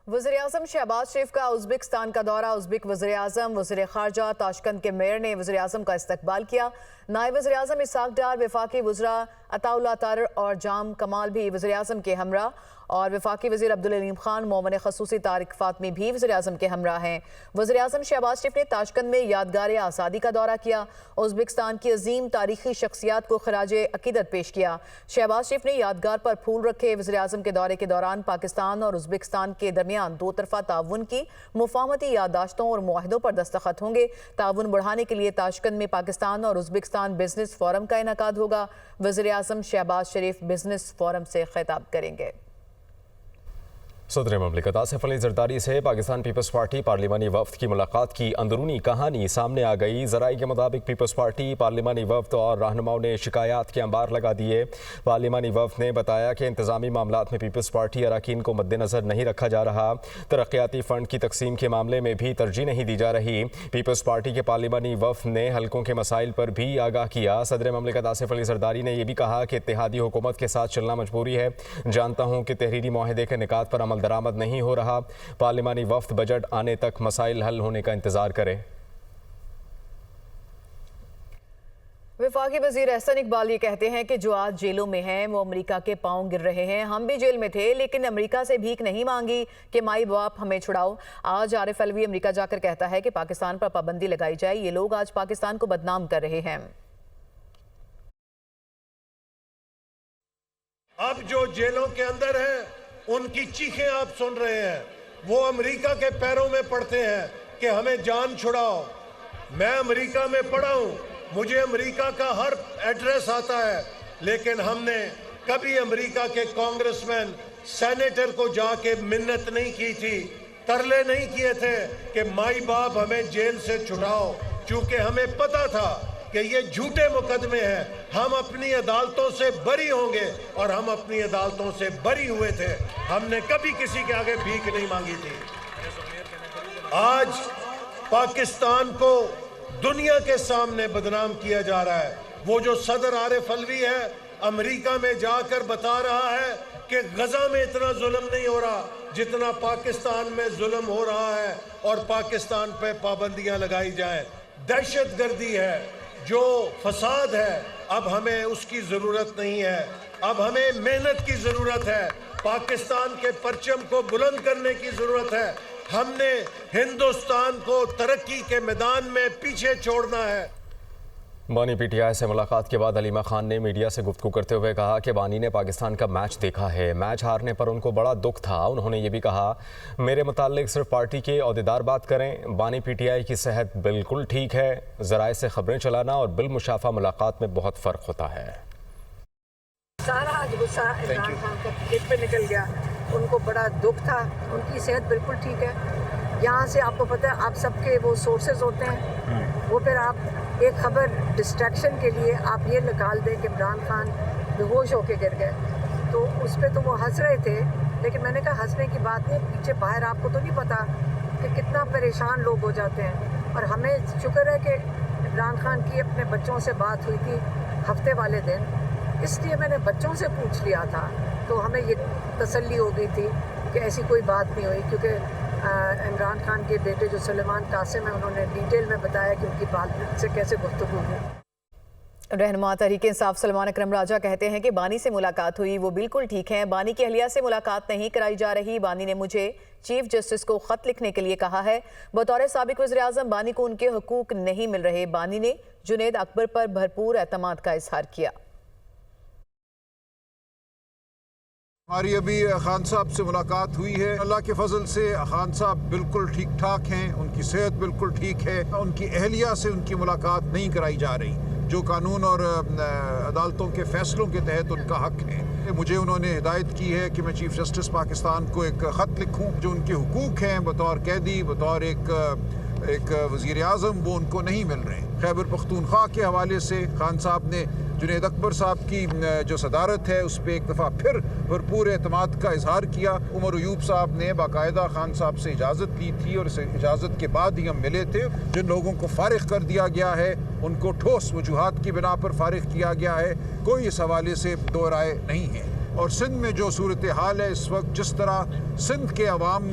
वज़ीर-ए-आज़म शहबाज शरीफ का उज़्बेकिस्तान का दौरा। उज़्बेक वज़ीर-ए-आज़म वज़ीर ख़ारजा ताशकंद के मेयर ने वज़ीर-ए-आज़म का इस्तकबाल किया। नायब वज़ीर-ए-आज़म इसहाक डार, वफाकी वज़रा अताउल्लाह तारर और जाम कमाल भी वज़ीर-ए-आज़म के हमरा और वफाकी वज़ीर अब्दुल अलीम खान मोमन ख़ुसूसी तारिक फ़ातमी भी वज़ीर-ए-आज़म के हमरा हैं। वज़ीर-ए-आज़म शहबाज शरीफ ने ताशकंद में यादगार आज़ादी का दौरा किया। उज़्बेकिस्तान की अजीम तारीखी शख्सियात को खराजे अकीदत पेश किया। शहबाज शरीफ ने यादगार पर फूल रखे। वज़ीर-ए-आज़म के दौरे के दौरान पाकिस्तान और उज़्बेकिस्तान के दरमियान दो तरफ़ा ताउन की मुफाहमती याददाश्तों और मुआहदों पर दस्तखत होंगे। ताउन बढ़ाने के लिए ताशकंद में पाकिस्तान और उज़्बेकिस्तान बिजनेस फोरम का इनेकाद होगा। वज़ीर-ए-आज़म शहबाज शरीफ बिजनेस फोरम से खिताब करेंगे। सदर ममलिकत आसिफ अली जरदारी से पाकिस्तान पीपल्स पार्टी पार्लिमानी वफ्द की मुलाकात की अंदरूनी कहानी सामने आ गई। ज़राई के मुताबिक पीपल्स पार्टी पार्लिमानी वफ्द और रहनुमाओं ने शिकायत के अंबार लगा दिए। पार्लिमानी वफ्द ने बताया कि इंतजामी मामलात में पीपल्स पार्टी अरकान को मद्देनज़र नहीं रखा जा रहा। तरक्याती फ़ंड की तकसीम के मामले में भी तरजीह नहीं दी जा रही। पीपल्स पार्टी के पार्लिमानी वफ्द ने हल्कों के मसाइल पर भी आगाह किया। सदर ममलिकत आसिफ अली जरदारी ने यह भी कहा कि इत्तेहादी हुकूमत के साथ चलना मजबूरी है। जानता हूँ कि तहरीरी मुआहदे के निकात पर दरामद नहीं हो रहा। पार्लिमानी वफ्द बजट आने तक मसाइल हल होने का इंतजार करे। वफाकी वज़ीर एहसन इकबाल ये कहते हैं कि जो आज जेलों में हैं वो अमेरिका के पांव गिर रहे हैं। हम भी जेल में थे लेकिन अमेरिका से भीख नहीं मांगी कि माई बाप हमें छुड़ाओ। आज आरिफ अलवी अमेरिका जाकर कहता है कि पाकिस्तान पर पाबंदी लगाई जाए। ये लोग आज पाकिस्तान को बदनाम कर रहे हैं। अब जो जेलों के अंदर है उनकी चीखें आप सुन रहे हैं। वो अमेरिका के पैरों में पड़ते हैं कि हमें जान छुड़ाओ। मैं अमेरिका में पड़ा हूं, मुझे अमेरिका का हर एड्रेस आता है, लेकिन हमने कभी अमेरिका के कांग्रेसमैन सेनेटर को जाके मिन्नत नहीं की थी, तरले नहीं किए थे कि माई बाप हमें जेल से छुड़ाओ, क्योंकि हमें पता था कि ये झूठे मुकदमे हैं। हम अपनी अदालतों से बरी होंगे और हम अपनी अदालतों से बरी हुए थे। हमने कभी किसी के आगे भीख नहीं मांगी थी। आज पाकिस्तान को दुनिया के सामने बदनाम किया जा रहा है। वो जो सदर आरिफ अलवी है अमेरिका में जाकर बता रहा है कि गजा में इतना जुल्म नहीं हो रहा जितना पाकिस्तान में जुल्म हो रहा है और पाकिस्तान पे पाबंदियां लगाई जाएं। दहशतगर्दी है, जो फसाद है, अब हमें उसकी जरूरत नहीं है। अब हमें मेहनत की जरूरत है। पाकिस्तान के परचम को बुलंद करने की जरूरत है। हमने हिंदुस्तान को तरक्की के मैदान में पीछे छोड़ना है। बानी पीटीआई से मुलाकात के बाद अलीमा खान ने मीडिया से गुफ्तगू करते हुए कहा कि बानी ने पाकिस्तान का मैच देखा है। मैच हारने पर उनको बड़ा दुख था। उन्होंने ये भी कहा, मेरे मुताल्लिक सिर्फ पार्टी के अहदेदार बात करें। बानी पीटीआई की सेहत बिल्कुल ठीक है। ज़राए से खबरें चलाना और बिलमुशाफा मुलाकात में बहुत फ़र्क होता है। सारा आज गुस्सा इमरान खान का क्रिकेट पे निकल गया। उनको बड़ा दुख था। उनकी सेहत बिल्कुल ठीक है। यहाँ से आपको पता है, आप सबके वो सोर्सेज होते हैं, वो फिर आप एक खबर डिस्ट्रैक्शन के लिए आप ये निकाल दें कि इमरान खान बेहोश होके गिर गए, तो उस पर तो वो हंस रहे थे। लेकिन मैंने कहा हंसने की बात नहीं, पीछे बाहर आपको तो नहीं पता कि कितना परेशान लोग हो जाते हैं। और हमें शुक्र है कि इमरान खान की अपने बच्चों से बात हुई थी हफ्ते वाले दिन, इसलिए मैंने बच्चों से पूछ लिया था, तो हमें ये तसल्ली हो गई थी कि ऐसी कोई बात नहीं हुई। क्योंकि इमरान खान के बेटे जो सुलेमान कासिम है, उन्होंने डिटेल में बताया कि उनकी बात से कैसे गुफ्तगू हुई। रहनुमा तहरीक इंसाफ सलमान अकरम राजा कहते हैं कि बानी से मुलाकात हुई, वो बिल्कुल ठीक हैं। बानी की अहलिया से मुलाकात नहीं कराई जा रही। बानी ने मुझे चीफ जस्टिस को खत लिखने के लिए कहा है। बतौर साबिक वज़ीर-ए-आज़म बानी को उनके हुकूक नहीं मिल रहे। बानी ने जुनैद अकबर पर भरपूर एतमाद का इजहार किया। हमारी अभी खान साहब से मुलाकात हुई है। अल्लाह के फजल से खान साहब बिल्कुल ठीक ठाक हैं, उनकी सेहत बिल्कुल ठीक है। उनकी अहलिया से उनकी मुलाकात नहीं कराई जा रही, जो कानून और अदालतों के फैसलों के तहत उनका हक है। मुझे उन्होंने हिदायत की है कि मैं चीफ जस्टिस पाकिस्तान को एक ख़त लिखूं। जो उनके हुकूक हैं बतौर कैदी, बतौर एक वज़ीर आज़म, वो उनको नहीं मिल रहे। खैबर पख्तूनख्वा के हवाले से खान साहब ने जुनैद अकबर साहब की जो सदारत है उस पर एक दफ़ा फिर भरपूर एतमाद का इजहार किया। उमर अयूब साहब ने बाकायदा खान साहब से इजाज़त ली थी और इस इजाज़त के बाद ही हम मिले थे। जिन लोगों को फारिग कर दिया गया है उनको ठोस वजूहात की बिना पर फारिग किया गया है। कोई इस हवाले से दो राय नहीं है। और सिंध में जो सूरत हाल है इस वक्त, जिस तरह सिंध के अवाम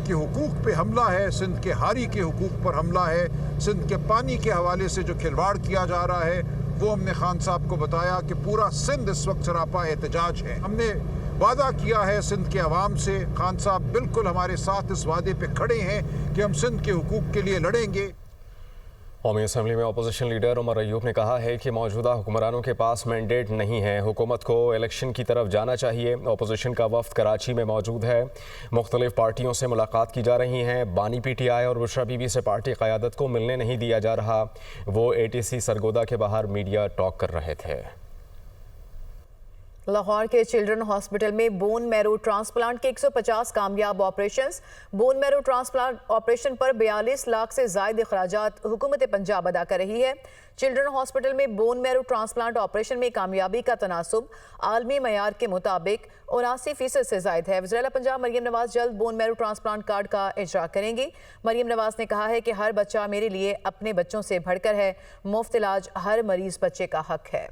के हुकूक पे हमला है, सिंध के हारी के हुकूक पर हमला है, सिंध के पानी के हवाले से जो खिलवाड़ किया जा रहा है, वो हमने खान साहब को बताया कि पूरा सिंध इस वक्त सरापा एहतजाज है। हमने वादा किया है सिंध के अवाम से, खान साहब बिल्कुल हमारे साथ इस वादे पे खड़े हैं कि हम सिंध के हुकूक के लिए लड़ेंगे। कौमी असम्बली में अपोजिशन लीडर उमर अयूब ने कहा है कि मौजूदा हुक्मरानों के पास मैंडेट नहीं है, हुकूमत को इलेक्शन की तरफ जाना चाहिए। अपोजिशन का वफ्द कराची में मौजूद है, मुख्तलिफ पार्टियों से मुलाकात की जा रही हैं। बानी PTI और बुशरा बीबी से पार्टी क़यादत को मिलने नहीं दिया जा रहा। वो ATC सरगोदा के बाहर मीडिया टॉक कर रहे थे। लाहौर के चिल्ड्रन हॉस्पिटल में बोन मैरो ट्रांसप्लांट के 150 कामयाब operations. Bone marrow transplant operation पर 42 लाख से ज्यादा अखराजात हुकूमत पंजाब अदा कर रही है। चिल्ड्रन हॉस्पिटल में बोन मैरो ट्रांसप्लांट ऑपरेशन में कामयाबी का तनासुब आलमी मयार के मुताबिक 79% से ज्यादा है। वज़ीर-ए-आला पंजाब मरियम नवाज जल्द बोन मैरो ट्रांसप्लांट कार्ड का इजरा करेंगी। मरियम नवाज ने कहा है कि हर बच्चा मेरे लिए अपने बच्चों से बढ़कर है, मुफ्त इलाज हर मरीज बच्चे का हक है।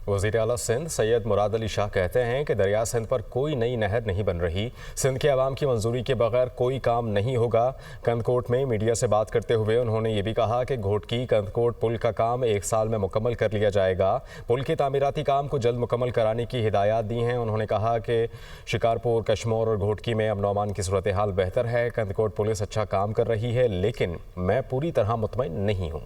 वज़ीर आला सिंध सैयद मुराद अली शाह कहते हैं कि दरिया सिंध पर कोई नई नहर नहीं बन रही, सिंध के अवाम की मंजूरी के बगैर कोई काम नहीं होगा। कंदकोट में मीडिया से बात करते हुए उन्होंने ये भी कहा कि घोटकी कंदकोट पुल का काम 1 साल में मुकम्मल कर लिया जाएगा। पुल के तामीराती काम को जल्द मुकम्मल कराने की हिदायत दी हैं। उन्होंने कहा कि शिकारपुर, कश्मोर और घोटकी में अमन-ओ-अमान की सूरत हाल बेहतर है। कंदकोट पुलिस अच्छा काम कर रही है, लेकिन मैं पूरी तरह मुतमईन नहीं हूँ।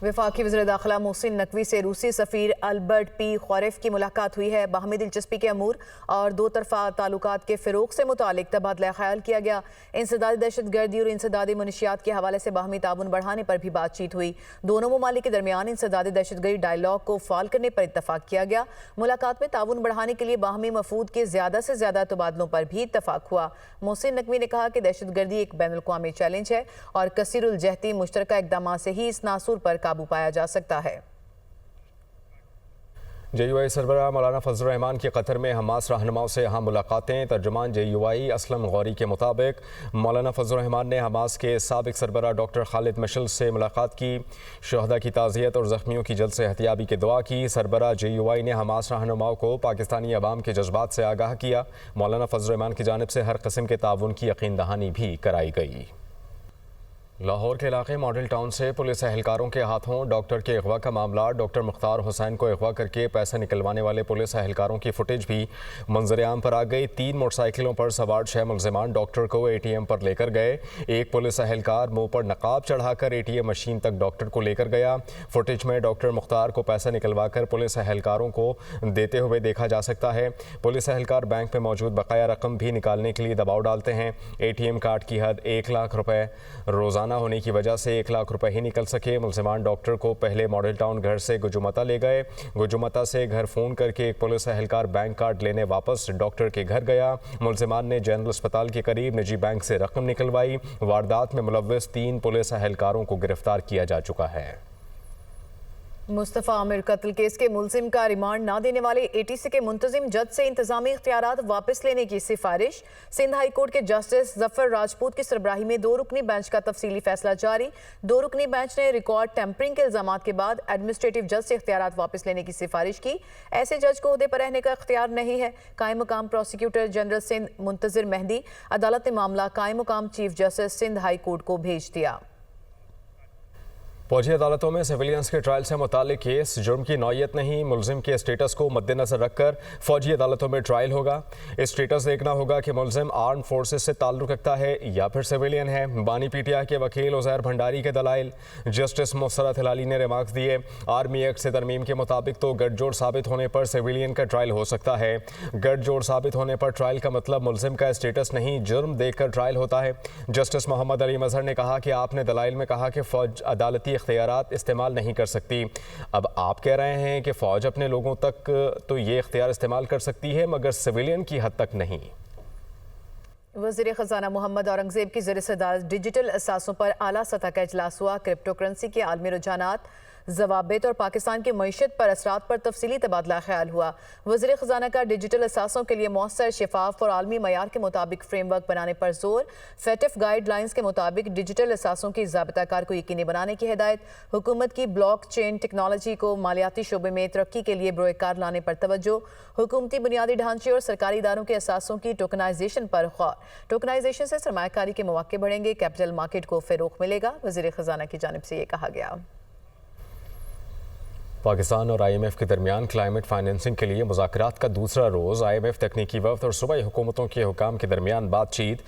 वफाकी वज़ीर दाखिला मोहसिन नकवी से रूसी सफ़ीर अल्बर्ट पी ख़ौरेफ की मुलाकात हुई है। बाहमी दिलचस्पी के अमूर और दो तरफ़ा ताल्लुकात के फ़रोग़ से मुतालिक तबादला ख्याल किया गया। इंसदादी दहशतगर्दी और इंसदादी मनशियात के हवाले से बाहमी ताउन बढ़ाने पर भी बातचीत हुई। दोनों ममालिक के दरमियान इंसदादी दहशतगर्दी डायलॉग को फ़ाल करने पर इत्तफ़ाक़ किया गया। मुलाकात में ताउन बढ़ाने के लिए बाहमी मफूद के ज़्यादा से ज़्यादा तबादलों पर भी इत्तफ़ाक़ हुआ। मोहसिन नकवी ने कहा कि दहशतगर्दी एक बैनुल-अक़वामी चैलेंज है और कसीरुल जहती मुश्तरका इक़दामात से ही इस नासूर पर काबू पाया जा सकता है। JUI सरबराह मौलाना फजल रहमान की कतर में हमास रहनुमाओं से अहम मुलाकातें। तर्जुमान JUI असलम गौरी के मुताबिक मौलाना फजल रहमान ने हमास के साबिक सरबराह डॉक्टर खालिद मशल से मुलाकात की, शहदा की ताज़ियत और ज़ख्मियों की जल्द सेहतियाबी की दुआ की। सरबराह JUI ने हमास रहनुमाओं को पाकिस्तानी अवाम के जज्बात से आगाह किया। मौलाना फजल रहमान की जानिब से हर किस्म के ताउन की यकीन दहानी भी कराई गई। लाहौर के इलाके मॉडल टाउन से पुलिस एहलकारों के हाथों डॉक्टर के अगवा का मामला। डॉक्टर मुख्तार हुसैन को अगवा करके पैसे निकलवाने वाले पुलिस एहलकारों की फुटेज भी मंजर-ए-आम पर आ गई। 3 मोटरसाइकिलों पर सवार 6 मुलजिमान डॉक्टर को ATM पर लेकर गए। एक पुलिस एहलकार मुंह पर नकाब चढ़ाकर ATM मशीन तक डॉक्टर को लेकर गया। फुटेज में डॉक्टर मुख्तार को पैसा निकलवाकर पुलिस एहलकारों को देते हुए देखा जा सकता है। पुलिस एहलकार बैंक में मौजूद बकाया रकम भी निकालने के लिए दबाव डालते हैं। ATM कार्ड की हद 1 लाख रुपए रोजाना होने की वजह से 1 लाख रुपए ही निकल सके। मुलजिमान डॉक्टर को पहले मॉडल टाउन घर से गुजुमता ले गए। गुजुमता से घर फोन करके एक पुलिस एहलकार बैंक कार्ड लेने वापस डॉक्टर के घर गया। मुलजिमान ने जनरल अस्पताल के करीब निजी बैंक से रकम निकलवाई। वारदात में मुलव्वस 3 पुलिस एहलकारों को गिरफ्तार किया जा चुका है। मुस्तफ़ा आमिर कत्ल केस के मुलजिम का रिमांड ना देने वाले ATC के मुंतजिम जज से इंतजामी इख्तियारात वापस लेने की सिफारिश। सिंध हाई कोर्ट के जस्टिस जफर राजपूत की सरबराही में 2 रुकनी बेंच का तफसीली फैसला जारी। 2 रुकनी बेंच ने रिकॉर्ड टेम्परिंग के इल्जामात के बाद एडमिनिस्ट्रेटिव जज से इख्तियारात वापस लेने की सिफारिश की। ऐसे जज को ओहदे पर रहने का इख्तियार नहीं है। कायम मुकाम प्रोसिक्यूटर जनरल सिंध मुंतजिर मेहदी अदालत ने मामला कायम मुकाम chief justice Sindh high court को भेज दिया। फौजी अदालतों में सिविलियंस के ट्रायल से मुतालिक केस जुर्म की नौयत नहीं, मुलजिम के स्टेटस को मद्देनजर रखकर फौजी अदालतों में ट्रायल होगा। स्टेटस देखना होगा कि मुलजिम आर्म फोर्सेस से ताल्लुक़ रखता है या फिर सिविलियन है। बानी PTI के वकील उज़ैर भंडारी के दलाइल। जस्टिस मुसरत हिलाली ने रिमार्क्स दिए, आर्मी एक्ट से तरमीम के मुताबिक तो गठजोड़ साबित होने पर सिविलियन का ट्रायल हो सकता है। गठजोड़ साबित होने पर ट्रायल का मतलब मुलजिम का स्टेटस नहीं, जुर्म देखकर ट्रायल होता है। जस्टिस मोहम्मद अली मजहर ने कहा कि आपने दलाइल में कहा कि फौज अदालती इख्तियारात इस्तेमाल नहीं कर सकती। अब आप कह रहे हैं कि फ़ौज अपने लोगों तक तो ये इख्तियार इस्तेमाल कर सकती है मगर सिविलियन की हद तक नहीं। वज़ीर ख़ज़ाना मोहम्मद औरंगज़ेब की ज़र-ए-सदारत डिजिटल असासों पर आला सतह का इजलास हुआ। क्रिप्टो करेंसी के आलमी रुझानात, ज़वाबित और पाकिस्तान की मईशत पर असरात पर तफसीली तबादला ख्याल हुआ। वज़ीर ख़ज़ाना का डिजिटल असासों के लिए मौसर, शफाफ और आलमी मयार के मुताबिक फ्रेमवर्क बनाने पर जोर। फेटिफ गाइडलाइंस के मुताबिक डिजिटल असासों की ज़ाबिताकार को यकीनी बनाने की हिदायत। हुकूमत की ब्लॉक चेन टेक्नोलॉजी को मालियाती शोबे में तरक्की के लिए बरोकार लाने पर तवज्जो। हुकूमती बुनियादी ढांचे और सरकारी इदारों के असासों की टोकनाइजेशन पर गौर। टोकनाइजेशन से सरमायाकारी के मौके बढ़ेंगे, कैपिटल मार्केट को फ़रोग़ मिलेगा, वज़ीर ख़ज़ाना की जानिब से ये कहा गया। पाकिस्तान और IMF के दरमियान क्लाइमेट फाइनेंसिंग के लिए मुज़ाकरात का दूसरा रोज़। IMF तकनीकी वफ़द और सूबाई हुकूमतों के हुकाम के दरमियान बातचीत।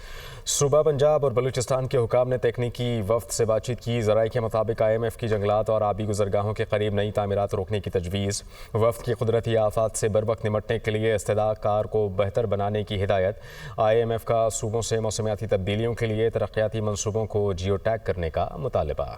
सूबा पंजाब और बलूचिस्तान के हुकाम ने तकनीकी वफ़द से बातचीत की। ज़राए के मुताबिक IMF की जंगलात और आबी गुजरगाहों के करीब नई तामीरात रोकने की तजवीज़। वफ़द की कुदरती आफात से बरवक्त निमटने के लिए इस्तेदाकार को बेहतर बनाने की हिदायत। IMF का सूबों से मौसमियाती तब्दीलियों के लिए तरक्याती मनसूबों को जियो टैग करने का मुतालबा।